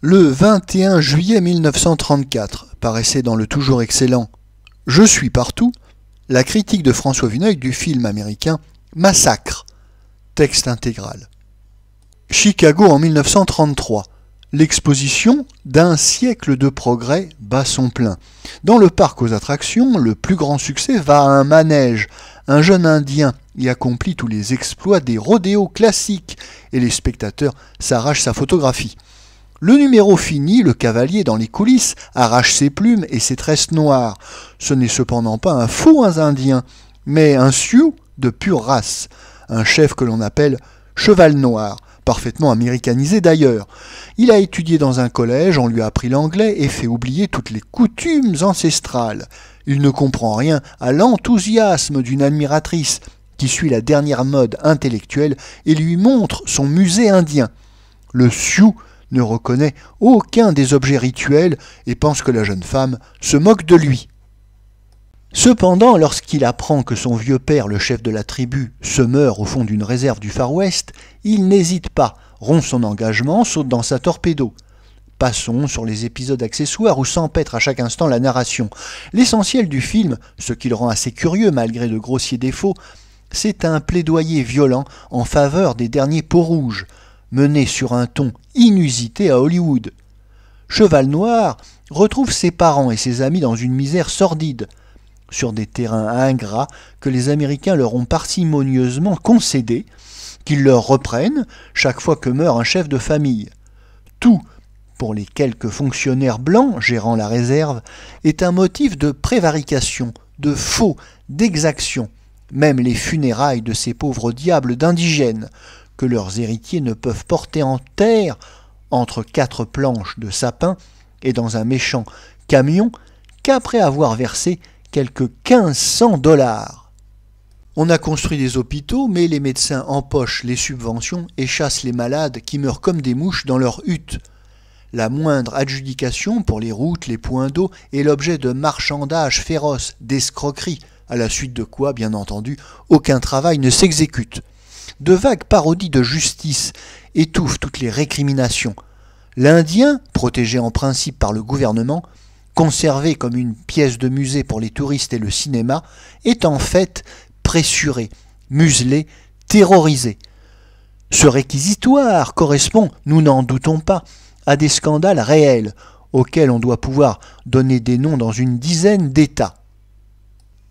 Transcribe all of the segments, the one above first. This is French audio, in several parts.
Le 21 juillet 1934 paraissait dans le toujours excellent « Je suis partout » la critique de François Vuneuil du film américain « Massacre », texte intégral. Chicago en 1933. L'exposition d'un siècle de progrès bat son plein. Dans le parc aux attractions, le plus grand succès va à un manège. Un jeune Indien y accomplit tous les exploits des rodéos classiques et les spectateurs s'arrachent sa photographie. Le numéro fini, le cavalier dans les coulisses arrache ses plumes et ses tresses noires. Ce n'est cependant pas un faux indien, mais un Sioux de pure race, un chef que l'on appelle Cheval Noir, parfaitement américanisé d'ailleurs. Il a étudié dans un collège, on lui a appris l'anglais et fait oublier toutes les coutumes ancestrales. Il ne comprend rien à l'enthousiasme d'une admiratrice qui suit la dernière mode intellectuelle et lui montre son musée indien. Le Sioux ne reconnaît aucun des objets rituels et pense que la jeune femme se moque de lui. Cependant, lorsqu'il apprend que son vieux père, le chef de la tribu, se meurt au fond d'une réserve du Far West, il n'hésite pas, rompt son engagement, saute dans sa torpedo. Passons sur les épisodes accessoires où s'empêtre à chaque instant la narration. L'essentiel du film, ce qui le rend assez curieux malgré de grossiers défauts, c'est un plaidoyer violent en faveur des derniers peaux-rouges, mené sur un ton inusité à Hollywood. Cheval Noir retrouve ses parents et ses amis dans une misère sordide, sur des terrains ingrats que les Américains leur ont parcimonieusement concédés, qu'ils leur reprennent chaque fois que meurt un chef de famille. Tout, pour les quelques fonctionnaires blancs gérant la réserve, est un motif de prévarication, de faux, d'exaction, même les funérailles de ces pauvres diables d'indigènes, que leurs héritiers ne peuvent porter en terre entre 4 planches de sapin et dans un méchant camion qu'après avoir versé quelques 1500 $. On a construit des hôpitaux, mais les médecins empochent les subventions et chassent les malades qui meurent comme des mouches dans leurs huttes. La moindre adjudication pour les routes, les points d'eau est l'objet de marchandages féroces, d'escroqueries, à la suite de quoi, bien entendu, aucun travail ne s'exécute. De vagues parodies de justice étouffent toutes les récriminations. L'Indien, protégé en principe par le gouvernement, conservé comme une pièce de musée pour les touristes et le cinéma, est en fait pressuré, muselé, terrorisé. Ce réquisitoire correspond, nous n'en doutons pas, à des scandales réels, auxquels on doit pouvoir donner des noms dans une dizaine d'États.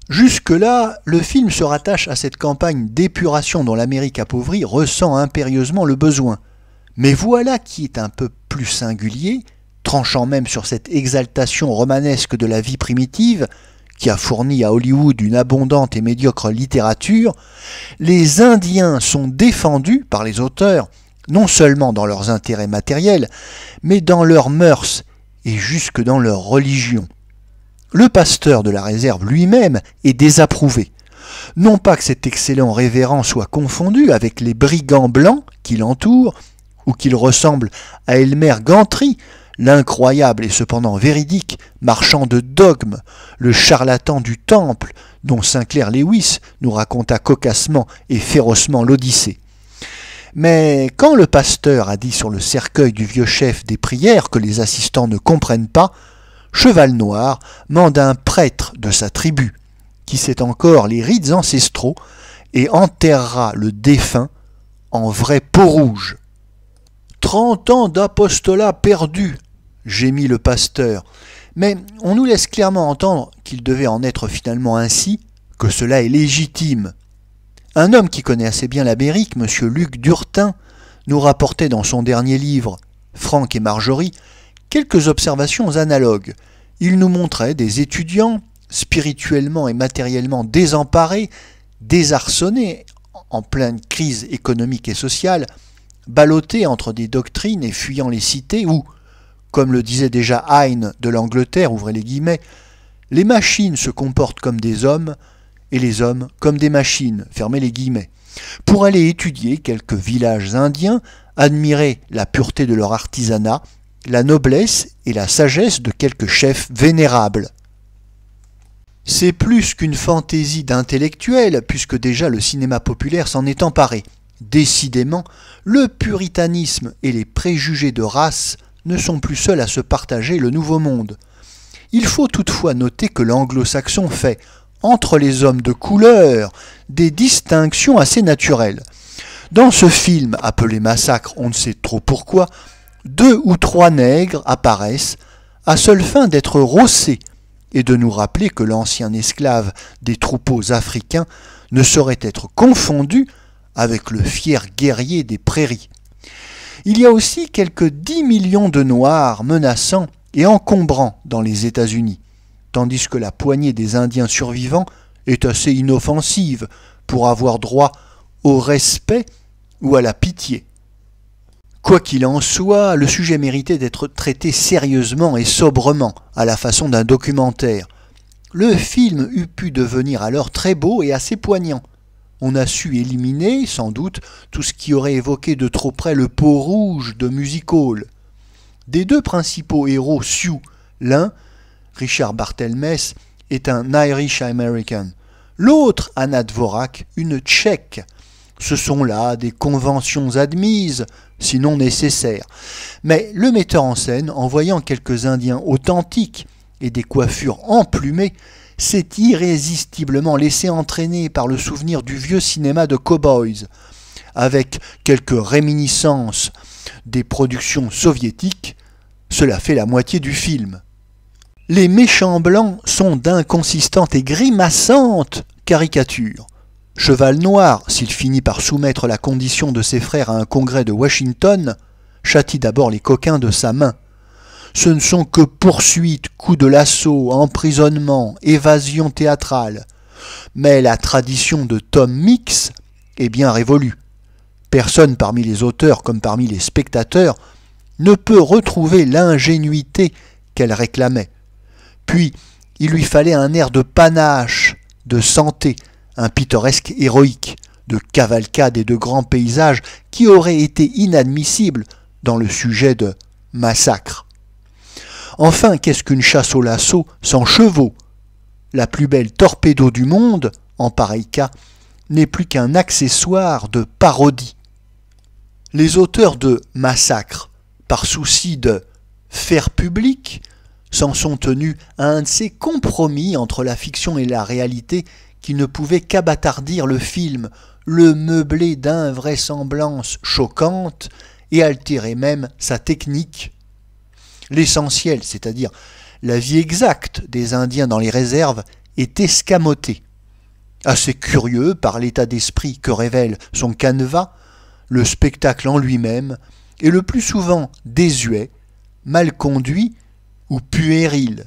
Jusque-là, le film se rattache à cette campagne d'épuration dont l'Amérique appauvrie ressent impérieusement le besoin. Mais voilà qui est un peu plus singulier, tranchant même sur cette exaltation romanesque de la vie primitive, qui a fourni à Hollywood une abondante et médiocre littérature, les Indiens sont défendus par les auteurs, non seulement dans leurs intérêts matériels, mais dans leurs mœurs et jusque dans leur religion. Le pasteur de la réserve lui-même est désapprouvé. Non pas que cet excellent révérend soit confondu avec les brigands blancs qui l'entourent, ou qu'il ressemble à Elmer Gantry, l'incroyable et cependant véridique marchand de dogmes, le charlatan du temple dont Sinclair Lewis nous raconta cocassement et férocement l'Odyssée. Mais quand le pasteur a dit sur le cercueil du vieux chef des prières que les assistants ne comprennent pas, Cheval Noir mande un prêtre de sa tribu, qui sait encore les rites ancestraux, et enterrera le défunt en vrai peau-rouge. 30 ans d'apostolat perdu, gémit le pasteur, mais on nous laisse clairement entendre qu'il devait en être finalement ainsi, que cela est légitime. Un homme qui connaît assez bien l'Amérique, M. Luc Durtin, nous rapportait dans son dernier livre, Frank et Marjorie, quelques observations analogues. Il nous montrait des étudiants spirituellement et matériellement désemparés, désarçonnés, en pleine crise économique et sociale, ballottés entre des doctrines et fuyant les cités où, comme le disait déjà Heine de l'Angleterre, ouvrez les guillemets, les machines se comportent comme des hommes et les hommes comme des machines, fermez les guillemets, pour aller étudier quelques villages indiens, admirer la pureté de leur artisanat, la noblesse et la sagesse de quelques chefs vénérables. C'est plus qu'une fantaisie d'intellectuel, puisque déjà le cinéma populaire s'en est emparé. Décidément, le puritanisme et les préjugés de race ne sont plus seuls à se partager le Nouveau Monde. Il faut toutefois noter que l'anglo-saxon fait, entre les hommes de couleur, des distinctions assez naturelles. Dans ce film appelé Massacre, on ne sait trop pourquoi, 2 ou 3 nègres apparaissent à seule fin d'être rossés et de nous rappeler que l'ancien esclave des troupeaux africains ne saurait être confondu avec le fier guerrier des prairies. Il y a aussi quelques 10 millions de Noirs menaçants et encombrants dans les États-Unis, tandis que la poignée des Indiens survivants est assez inoffensive pour avoir droit au respect ou à la pitié. Quoi qu'il en soit, le sujet méritait d'être traité sérieusement et sobrement, à la façon d'un documentaire. Le film eût pu devenir alors très beau et assez poignant. On a su éliminer, sans doute, tout ce qui aurait évoqué de trop près le peau rouge de Music Hall. Des 2 principaux héros Sioux, l'un, Richard Barthelmess, est un Irish American, l'autre, Anna Dvorak, une Tchèque. Ce sont là des conventions admises, sinon nécessaires. Mais le metteur en scène, en voyant quelques Indiens authentiques et des coiffures emplumées, s'est irrésistiblement laissé entraîner par le souvenir du vieux cinéma de cow-boys, avec quelques réminiscences des productions soviétiques. Cela fait la moitié du film. Les méchants blancs sont d'inconsistantes et grimaçantes caricatures. Cheval Noir, s'il finit par soumettre la condition de ses frères à un congrès de Washington, châtie d'abord les coquins de sa main. Ce ne sont que poursuites, coups de lasso, emprisonnement, évasion théâtrale. Mais la tradition de Tom Mix est bien révolue. Personne parmi les auteurs comme parmi les spectateurs ne peut retrouver l'ingénuité qu'elle réclamait. Puis, il lui fallait un air de panache, de santé, un pittoresque héroïque, de cavalcade et de grands paysages qui auraient été inadmissibles dans le sujet de Massacre. Enfin, qu'est-ce qu'une chasse au lasso sans chevaux? La plus belle torpédo du monde, en pareil cas, n'est plus qu'un accessoire de parodie. Les auteurs de Massacre, par souci de faire public, s'en sont tenus à un de ces compromis entre la fiction et la réalité qui ne pouvait qu'abattardir le film, le meubler d'invraisemblances choquantes et altérer même sa technique. L'essentiel, c'est-à-dire la vie exacte des Indiens dans les réserves, est escamoté. Assez curieux par l'état d'esprit que révèle son canevas, le spectacle en lui-même est le plus souvent désuet, mal conduit ou puéril.